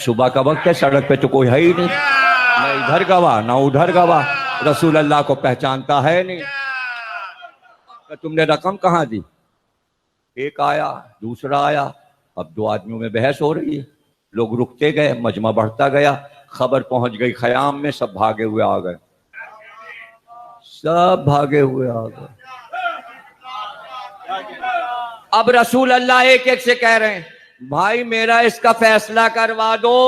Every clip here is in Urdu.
صبح کا وقت ہے، سڑک پہ تو کوئی ہے ہی نہیں، نہ ادھر گواہ نہ ادھر گواہ، رسول اللہ کو پہچانتا ہے نہیں، کہ تم نے رقم کہاں دی؟ ایک آیا، دوسرا آیا، اب دو آدمیوں میں بحث ہو رہی ہے، لوگ رکتے گئے، مجمع بڑھتا گیا، خبر پہنچ گئی خیام میں، سب بھاگے ہوئے آ گئے، سب بھاگے ہوئے آ گئے۔ اب رسول اللہ ایک ایک سے کہہ رہے ہیں بھائی میرا اس کا فیصلہ کروا دو،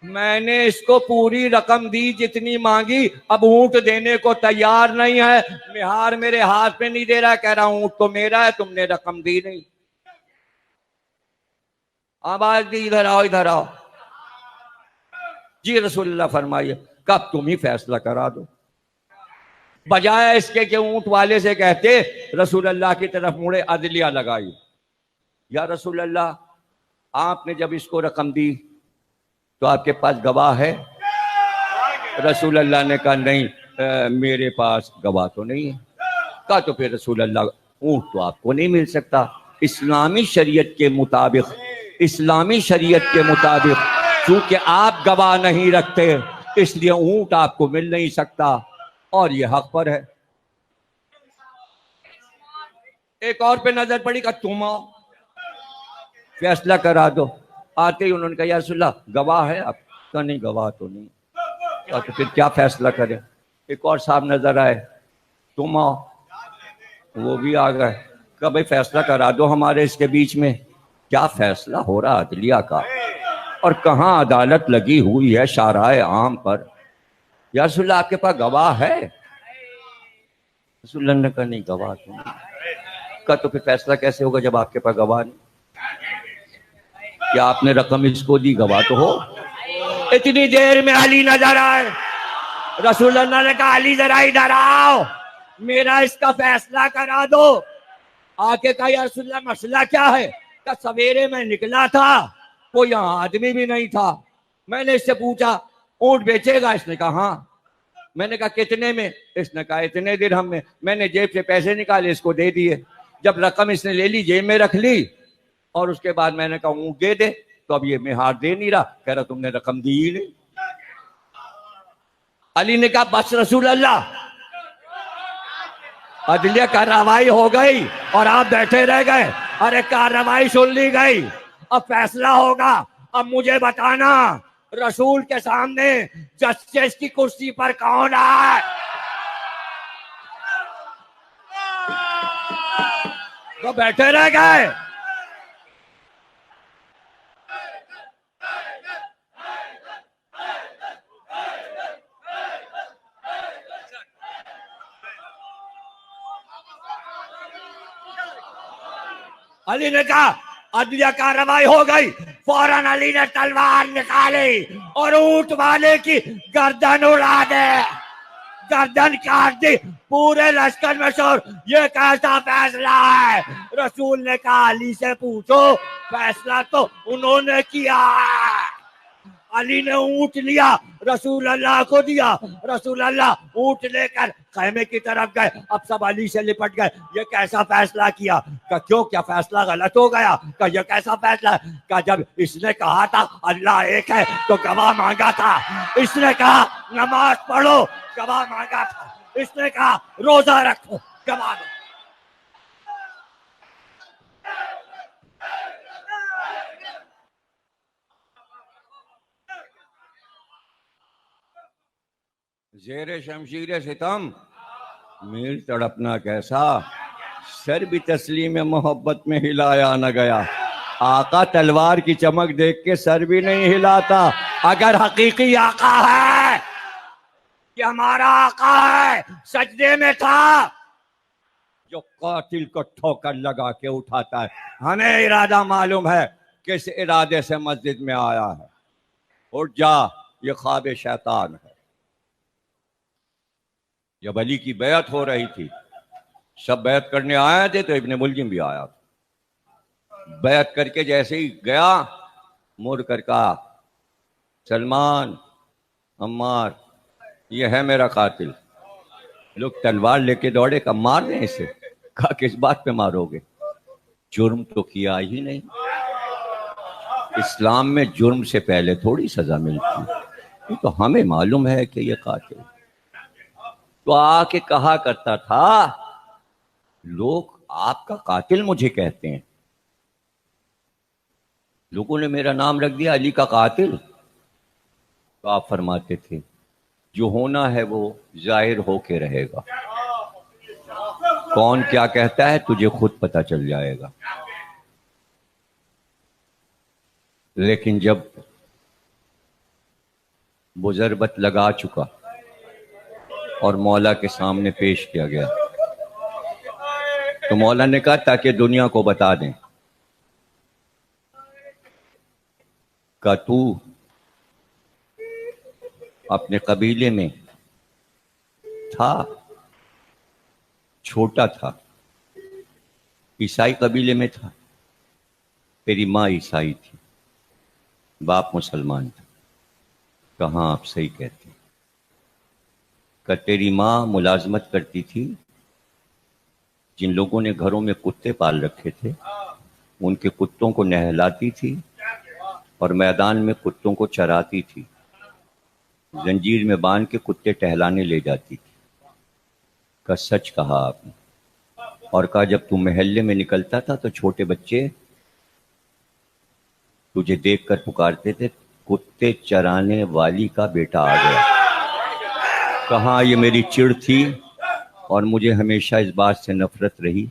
میں نے اس کو پوری رقم دی جتنی مانگی، اب اونٹ دینے کو تیار نہیں ہے، مہار میرے ہاتھ پہ نہیں دے رہا، کہہ رہا اونٹ تو میرا ہے، تم نے رقم دی نہیں۔ آواز دی ادھر آؤ ادھر آؤ، جی رسول اللہ فرمائیے، کب تم ہی فیصلہ کرا دو۔ بجائے اس کے کہ اونٹ والے سے کہتے، رسول اللہ کی طرف مڑے، عدلیہ لگائی، یا رسول اللہ آپ نے جب اس کو رقم دی تو آپ کے پاس گواہ ہے؟ رسول اللہ نے کہا نہیں میرے پاس گواہ تو نہیں ہے۔ کہا تو پھر رسول اللہ اونٹ تو آپ کو نہیں مل سکتا، اسلامی شریعت کے مطابق، اسلامی شریعت کے مطابق چونکہ آپ گواہ نہیں رکھتے اس لیے اونٹ آپ کو مل نہیں سکتا، اور یہ حق پر ہے۔ ایک اور پہ نظر پڑی کہ تم آؤ فیصلہ کرا دو، آتے ہی انہوں نے کہا یا رسول اللہ گواہ ہے آپ کا؟ نہیں گواہ تو نہیں۔ تو پھر کیا فیصلہ کریں؟ ایک اور صاحب نظر آئے، تم آؤ، وہ بھی آ گئے، کہ بھائی فیصلہ کرا دو ہمارے اس کے بیچ میں، کیا فیصلہ ہو رہا عدلیہ کا، اور کہاں عدالت لگی ہوئی ہے شارع عام پر۔ یا رسول اللہ آپ کے پاس گواہ ہے؟ رسول اللہ نے کہا نہیں گواہ تو نہیں۔ کہا تو پھر فیصلہ کیسے ہوگا جب آپ کے پاس گواہ نہیں؟ کیا آپ نے رقم اس کو دی؟ گواہ تو ہو۔ اتنی دیر میں علی نظر آئے، رسول اللہ نے کہا علی ذرا ادھر آؤ، میرا اس کا فیصلہ کرا دو۔ آ کے کہا یا رسول اللہ مسئلہ کیا ہے؟ کہ سویرے میں نکلا تھا، کوئی یہاں آدمی بھی نہیں تھا، میں نے اس سے پوچھا اونٹ بیچے گا؟ اس نے کہا ہاں۔ میں نے کہا کتنے میں؟ اس نے کہا اتنے درہم میں۔ میں نے جیب سے پیسے نکالے اس کو دے دیے، جب رقم اس نے لے لی جیب میں رکھ لی، اور اس کے بعد میں نے کہا اونٹ دے دے، تو اب یہ مہار دے نہیں رہا، کہہ رہا تم نے رقم دی ہی نہیں۔ علی نے کہا بس رسول اللہ، عدلیہ کارروائی ہو گئی اور آپ بیٹھے رہ گئے، ارے کارروائی سن لی گئی، اب فیصلہ ہوگا، اب مجھے بتانا رسول کے سامنے جسٹس کی کرسی پر کون ہے؟ تو بیٹھے رہ گئے۔ علی نے کہا عدلیہ کارروائی ہو گئی، فوراً علی نے تلوار نکالی اور اونٹ والے کی گردن اڑا دے، گردن کاٹ دی۔ پورے لشکر میں شور، یہ کیسا فیصلہ ہے؟ رسول نے کہا علی سے پوچھو، فیصلہ تو انہوں نے کیا ہے۔ علی نے اونٹ لیا، رسول اللہ کو دیا، رسول اللہ اونٹ لے کر خیمے کی طرف گئے، اب سب علی سے لپٹ گئے، یہ کیسا فیصلہ کیا؟ کہ کیوں، کیا فیصلہ غلط ہو گیا؟ کہ یہ کیسا فیصلہ ہے؟ کہ جب اس نے کہا تھا اللہ ایک ہے تو گواہ مانگا تھا، اس نے کہا نماز پڑھو، گواہ مانگا تھا، اس نے کہا روزہ رکھو، گواہ دو۔ زیر شمشیر ستم میل تڑپنا کیسا، سر بھی تسلیم محبت میں ہلایا نہ گیا۔ آقا تلوار کی چمک دیکھ کے سر بھی نہیں ہلاتا۔ اگر حقیقی آقا ہے کہ ہمارا آقا ہے، سجدے میں تھا، جو قاتل کو ٹھوکر لگا کے اٹھاتا ہے، ہمیں ارادہ معلوم ہے کس ارادے سے مسجد میں آیا ہے۔ اٹھ جا، یہ خواب شیطان ہے۔ جب علی کی بیعت ہو رہی تھی، سب بیعت کرنے آئے تھے، تو ابن ملجم بھی آیا تھا۔ بیعت کر کے جیسے ہی گیا، مڑ کر کہا سلمان، عمار، یہ ہے میرا قاتل۔ لوگ تلوار لے کے دوڑے، کہا مار دیں اسے۔ کہا کس بات پہ مارو گے؟ جرم تو کیا ہی نہیں۔ اسلام میں جرم سے پہلے تھوڑی سزا ملتی ہے، یہ تو ہمیں معلوم ہے کہ یہ قاتل، تو آ کے کہا کرتا تھا لوگ آپ کا قاتل مجھے کہتے ہیں، لوگوں نے میرا نام رکھ دیا علی کا قاتل، تو آپ فرماتے تھے جو ہونا ہے وہ ظاہر ہو کے رہے گا، کون کیا کہتا ہے تجھے خود پتہ چل جائے گا۔ لیکن جب وہ ضربت لگا چکا اور مولا کے سامنے پیش کیا گیا تو مولا نے کہا تاکہ دنیا کو بتا دیں کہ تو اپنے قبیلے میں تھا، چھوٹا تھا، عیسائی قبیلے میں تھا، تیری ماں عیسائی تھی، باپ مسلمان تھا، کہاں آپ صحیح کہتے ہیں کہ تیری ماں ملازمت کرتی تھی، جن لوگوں نے گھروں میں کتے پال رکھے تھے ان کے کتوں کو نہلاتی تھی اور میدان میں کتوں کو چراتی تھی، زنجیر میں باندھ کے کتے ٹہلانے لے جاتی تھی۔ کا سچ کہا آپ نے، اور کہا جب تم محلے میں نکلتا تھا تو چھوٹے بچے تجھے دیکھ کر پکارتے تھے کتے چرانے والی کا بیٹا آ گیا۔ کہاں یہ میری چڑ تھی اور مجھے ہمیشہ اس بات سے نفرت رہی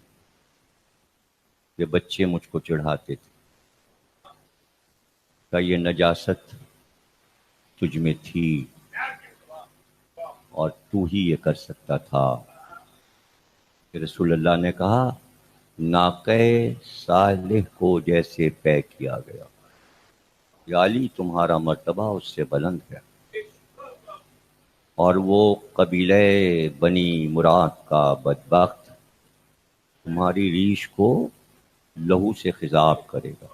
کہ بچے مجھ کو چڑھاتے تھے، کہ یہ نجاست تجھ میں تھی اور تو ہی یہ کر سکتا تھا۔ رسول اللہ نے کہا ناقہ صالح کو جیسے طے کیا گیا، یا علی تمہارا مرتبہ اس سے بلند ہے، اور وہ قبیلہ بنی مراد کا بدبخت تمہاری ریش کو لہو سے خضاب کرے گا۔